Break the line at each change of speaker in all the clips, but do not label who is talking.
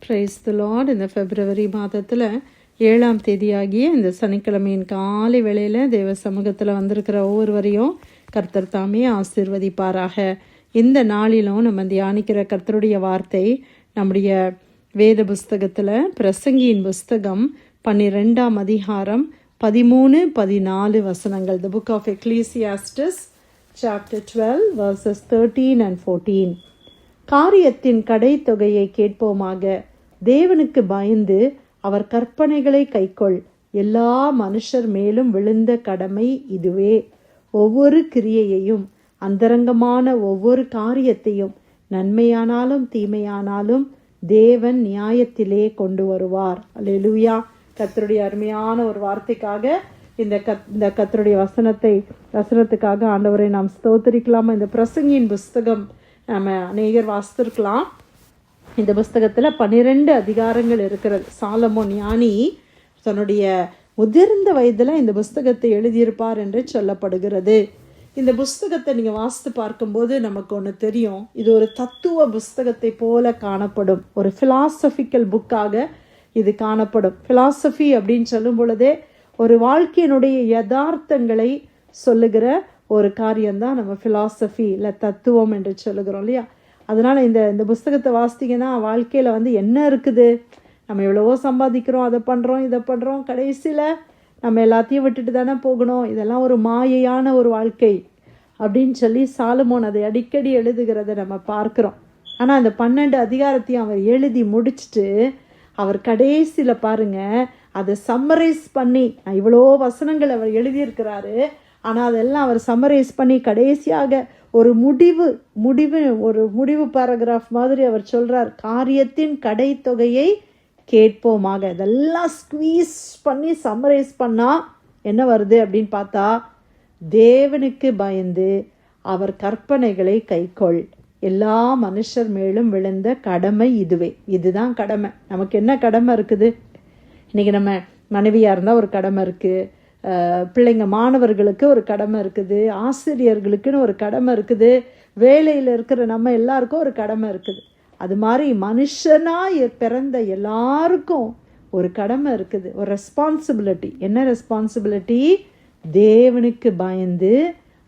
Praise the Lord. இந்த பிப்ரவரி மாதத்தில் 7ஆம் தேதியாகிய இந்த சனிக்கிழமையின் காலை வேளையில் தேவ சமூகத்தில் வந்திருக்கிற ஒவ்வொருவரையும் கர்த்தர் தாமே ஆசீர்வதிப்பாராக. இந்த நாளிலும் நம்ம தியானிக்கிற கர்த்தருடைய வார்த்தை நம்முடைய வேத புஸ்தகத்தில் பிரசங்கியின் புஸ்தகம் 12ஆம் அதிகாரம் 13-14 வசனங்கள். The book of Ecclesiastes chapter 12 verses 13 and 14. காரியத்தின் கடைத்தொகையை கேட்போமாக. தேவனுக்கு பயந்து அவர் கற்பனைகளை கைக்கொள். எல்லா மனுஷர் மேலும் விழுந்த கடமை இதுவே. ஒவ்வொரு கிரியையையும் அந்தரங்கமான ஒவ்வொரு காரியத்தையும் நன்மையானாலும் தீமையானாலும் தேவன் நியாயத்திலே கொண்டு வருவார். அல்லேலூயா. கர்த்தருடைய அருமையான ஒரு வார்த்தைக்காக இந்த கர்த்தருடைய வசனத்துக்காக ஆண்டவரை நாம் ஸ்தோத்திரிக்கலாமா. இந்த பிரசங்கியின் புஸ்தகம் நம்ம அநேகர் வாசித்திருக்கலாம். இந்த புஸ்தகத்தில் 12 அதிகாரங்கள் இருக்கிறது. சாலமோன் ஞானி தன்னுடைய முதிர்ந்த வயதில் இந்த புஸ்தகத்தை எழுதியிருப்பார் என்று சொல்லப்படுகிறது. இந்த புஸ்தகத்தை நீங்கள் வாசித்து பார்க்கும்போது நமக்கு ஒன்று தெரியும். இது ஒரு தத்துவ புஸ்தகத்தை போல காணப்படும். ஒரு ஃபிலாசபிக்கல் புக்காக இது காணப்படும். ஃபிலாசபி அப்படின்னு சொல்லும் பொழுதே ஒரு வாழ்க்கையினுடைய யதார்த்தங்களை சொல்லுகிற ஒரு காரியம்தான் நம்ம ஃபிலாசபி இல்லை தத்துவம் என்று சொல்லுகிறோம் இல்லையா. அதனால் இந்த புஸ்தகத்தை வாசித்தீங்கன்னா வாழ்க்கையில் என்ன இருக்குது, நம்ம எவ்வளவோ சம்பாதிக்கிறோம், அதை பண்ணுறோம் இதை பண்ணுறோம், கடைசியில் நம்ம எல்லாத்தையும் விட்டுட்டு தானே போகணும், இதெல்லாம் ஒரு மாயையான ஒரு வாழ்க்கை அப்படின்னு சொல்லி சாலமோன் அதை அடிக்கடி எழுதுகிறத நம்ம பார்க்குறோம். ஆனால் அந்த 12 அதிகாரத்தையும் அவர் எழுதி முடிச்சுட்டு அவர் கடைசியில் பாருங்கள் அதை சம்மரைஸ் பண்ணி, இவ்வளோ வசனங்கள் அவர் எழுதியிருக்கிறாரு, ஆனால் அதெல்லாம் அவர் சம்மரைஸ் பண்ணி கடைசியாக ஒரு முடிவு பேராகிராஃப் மாதிரி அவர் சொல்கிறார். காரியத்தின் கடைத்தொகையை கேட்போமாக. இதெல்லாம் ஸ்குவீஸ் பண்ணி சம்மரைஸ் பண்ணால் என்ன வருது அப்படின்னு பார்த்தா, தேவனுக்கு பயந்து அவர் கற்பனைகளை கைக்கொள். எல்லா மனுஷர் மேலும் விழுந்த கடமை இதுவே. இதுதான் கடமை. நமக்கு என்ன கடமை இருக்குது? இன்றைக்கி நம்ம மனைவியாக இருந்தால் ஒரு கடமை இருக்குது, பிள்ளைங்க மாணவர்களுக்கு ஒரு கடமை இருக்குது, ஆசிரியர்களுக்குன்னு ஒரு கடமை இருக்குது, வேலையில் இருக்கிற நம்ம எல்லாருக்கும் ஒரு கடமை இருக்குது. அது மாதிரி மனுஷனாக பிறந்த எல்லாருக்கும் ஒரு கடமை இருக்குது, ஒரு ரெஸ்பான்சிபிலிட்டி. என்ன ரெஸ்பான்சிபிலிட்டி? தேவனுக்கு பயந்து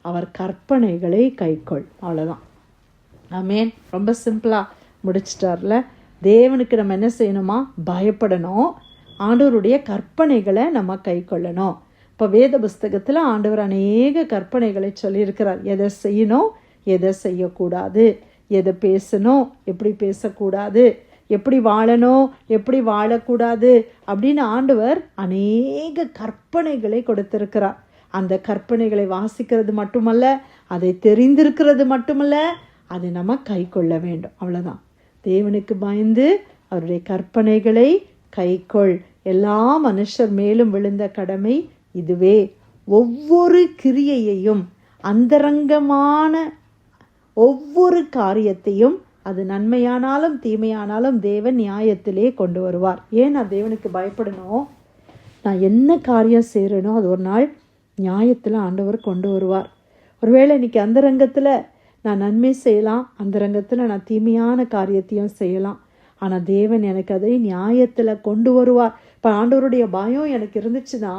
அவர் கற்பனைகளை கைக்கொள். அவ்வளோதான். ஆமேன். ரொம்ப சிம்பிளாக முடிச்சிட்டார்ல. தேவனுக்கு நம்ம என்ன செய்யணுமா? பயப்படணும். ஆண்டவருடைய கற்பனைகளை நம்ம கை கொள்ளணும். இப்போ வேத புஸ்தகத்தில் ஆண்டவர் அநேக கற்பனைகளை சொல்லியிருக்கிறார். எதை செய்யணும், எதை செய்யக்கூடாது, எதை பேசணும், எப்படி பேசக்கூடாது, எப்படி வாழணும், எப்படி வாழக்கூடாது அப்படின்னு ஆண்டவர் அநேக கற்பனைகளை கொடுத்திருக்கிறார். அந்த கற்பனைகளை வாசிக்கிறது மட்டுமல்ல, அதை தெரிந்திருக்கிறது மட்டுமல்ல, அதை நம்ம கை கொள்ள வேண்டும். அவ்வளோதான். தேவனுக்கு பயந்து அவருடைய கற்பனைகளை கைக்கொள். எல்லா மனுஷர் மேலும் விழுந்த கடமை இதுவே. ஒவ்வொரு கிரியையையும் அந்தரங்கமான ஒவ்வொரு காரியத்தையும் அது நன்மையானாலும் தீமையானாலும் தேவன் நியாயத்திலே கொண்டு வருவார். ஏன் நான் தேவனுக்கு பயப்படணும்? நான் என்ன காரியம் செய்கிறேனோ அது ஒரு நாள் நியாயத்தில் ஆண்டவர் கொண்டு வருவார். ஒருவேளை இன்னைக்கு அந்தரங்கத்தில் நான் நன்மை செய்யலாம், அந்தரங்கத்தில் நான் தீமையான காரியத்தையும் செய்யலாம். ஆனால் தேவன் எனக்கு அதை நியாயத்தில் கொண்டு வருவார். இப்போ ஆண்டவருடைய பயம் எனக்கு இருந்துச்சுன்னா,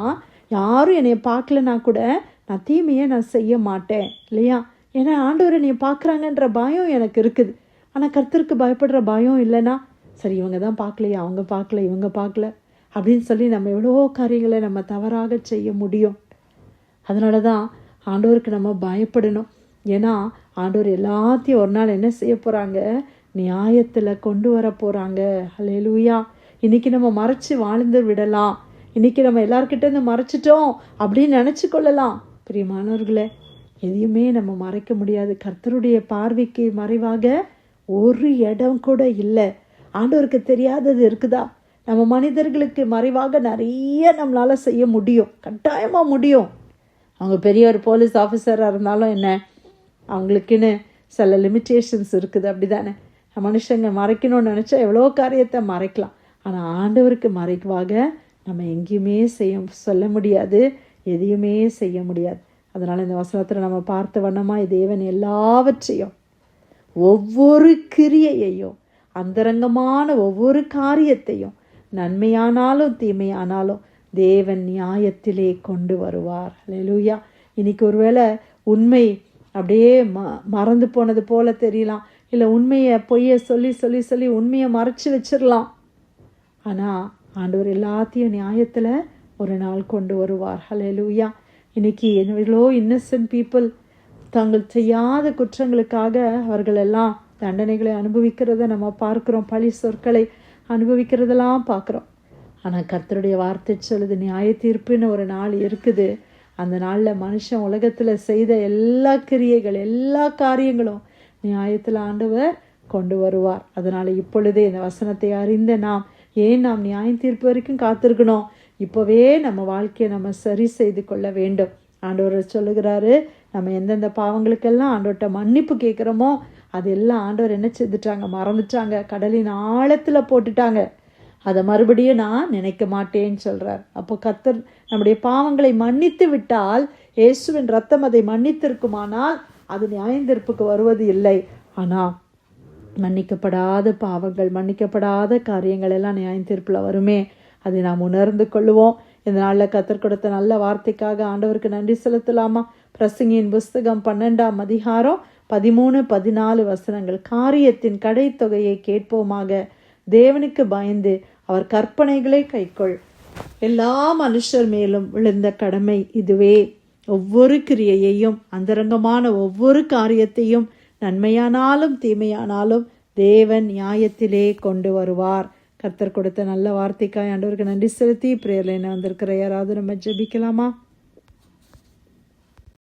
யாரும் என்னை பார்க்கலனா கூட நான் தீமையை நான் செய்ய மாட்டேன் இல்லையா. ஏன்னா ஆண்டவர் என்னை பார்க்குறாங்கன்ற பயம் எனக்கு இருக்குது. ஆனால் கர்த்தருக்கு பயப்படுற பயம் இல்லைன்னா, சரி இவங்க தான் பார்க்கலையா, அவங்க பார்க்கல, இவங்க பார்க்கல அப்படின்னு சொல்லி நம்ம எவ்வளோ காரியங்களை நம்ம தவறாக செய்ய முடியும். அதனால தான் ஆண்டவருக்கு நம்ம பயப்படணும். ஏன்னா ஆண்டவர் எல்லாத்தையும் ஒரு நாள் என்ன செய்ய போகிறாங்க? நியாயத்தில் கொண்டு வர போகிறாங்க. அல்லேலூயா. இன்றைக்கி நம்ம மறைச்சி வாழ்ந்து விடலாம், இன்றைக்கி நம்ம எல்லார்கிட்டேருந்து மறைச்சிட்டோம் அப்படின்னு நினச்சி கொள்ளலாம். பிரியமானவர்களே, எதையுமே நம்ம மறைக்க முடியாது. கர்த்தருடைய பார்வைக்கு மறைவாக ஒரு இடம் கூட இல்லை. ஆண்டவருக்கு தெரியாதது இருக்குதா? நம்ம மனிதர்களுக்கு மறைவாக நிறைய நம்மளால் செய்ய முடியும், கட்டாயமாக முடியும். அவங்க பெரிய ஒரு போலீஸ் ஆஃபீஸராக இருந்தாலும் என்ன, அவங்களுக்குன்னு சில லிமிட்டேஷன்ஸ் இருக்குது, அப்படி தானே. மனுஷங்க மறைக்கணும்னு நினச்சா எவ்வளோ காரியத்தை மறைக்கலாம். ஆனால் ஆண்டவருக்கு மறைவாக நம்ம எங்கேயுமே சொல்ல முடியாது, எதையுமே செய்ய முடியாது. அதனால் இந்த வசனத்தில் நம்ம பார்த்த வண்ணமாக தேவன் எல்லாவற்றையும் ஒவ்வொரு கிரியையையும் அந்தரங்கமான ஒவ்வொரு காரியத்தையும் நன்மையானாலும் தீமையானாலும் தேவன் நியாயத்திலே கொண்டு வருவார். அல்லேலூயா. இன்னைக்கு ஒருவேளை உண்மை அப்படியே மறந்து போனது போல தெரியலாம், இல்லை உண்மையை பொய்யை சொல்லி சொல்லி சொல்லி உண்மையை மறைச்சு வச்சிடலாம். ஆனால் ஆண்டவர் எல்லாத்தையும் நியாயத்தில் ஒரு நாள் கொண்டு வருவார். அல்லேலூயா. இன்னைக்கு எவ்வளோ இன்னசென்ட் பீப்புள் தாங்கள் செய்யாத குற்றங்களுக்காக அவர்கள் எல்லாம் தண்டனைகளை அனுபவிக்கிறத நம்ம பார்க்குறோம், பழி சொற்களை அனுபவிக்கிறதெல்லாம் பார்க்குறோம். ஆனால் கர்த்தருடைய வார்த்தை சொல்லுது, நியாய தீர்ப்புன்னு ஒரு நாள் இருக்குது. அந்த நாளில் மனுஷன் உலகத்தில் செய்த எல்லா கிரியைகள் எல்லா காரியங்களும் நியாயத்தில் ஆண்டவர் கொண்டு வருவார். அதனால் இப்பொழுதே இந்த வசனத்தை அறிந்த நாம் ஏன் நாம் நியாய தீர்ப்பு வரைக்கும் காத்திருக்கணும்? இப்போவே நம்ம வாழ்க்கையை நம்ம சரி செய்து கொள்ள வேண்டும். ஆண்டவர் சொல்லுகிறாரு, நம்ம எந்தெந்த பாவங்களுக்கெல்லாம் ஆண்டவர்கிட்ட மன்னிப்பு கேட்குறோமோ அதெல்லாம் ஆண்டவர் என்ன செய்துட்டாங்க? மறந்துட்டாங்க, கடலின் ஆழத்தில் போட்டுட்டாங்க. அதை மறுபடியும் நான் நினைக்க மாட்டேன்னு சொல்கிறார். அப்போ கர்த்தர் நம்முடைய பாவங்களை மன்னித்து விட்டால், இயேசுவின் ரத்தம் அதை மன்னித்திருக்குமானால் அது நியாயத்தீர்ப்புக்கு வருவது இல்லை. ஆனால் மன்னிக்கப்படாத பாவங்கள், மன்னிக்கப்படாத காரியங்கள் எல்லாம் நியாயத்தீர்ப்பில் வருமே, அதை நாம் உணர்ந்து கொள்ளுவோம். இந்த நாளில் கர்த்தர் கொடுத்த நல்ல வார்த்தைக்காக ஆண்டவருக்கு நன்றி செலுத்தலாமா? பிரசங்கியின் புஸ்தகம் 12ஆம் அதிகாரம் 13-14 வசனங்கள். காரியத்தின் கடைத்தொகையை கேட்போமாக, தேவனுக்கு பயந்து அவர் கற்பனைகளை கைக்கொள். எல்லா மனுஷர் மேலும் விழுந்த கடமை இதுவே, ஒவ்வொரு கிரியையையும் அந்தரங்கமான ஒவ்வொரு காரியத்தையும் நன்மையானாலும் தீமையானாலும் தேவன் நியாயத்திலே கொண்டு வருவார். கர்த்தர் கொடுத்த நல்ல வார்த்தைக்காய் ஆண்டவருக்கு நன்றி செலுத்தி பிரேயர்ல என்ன வந்திருக்கிற யாராவது நம்ம ஜெபிக்கலாமா?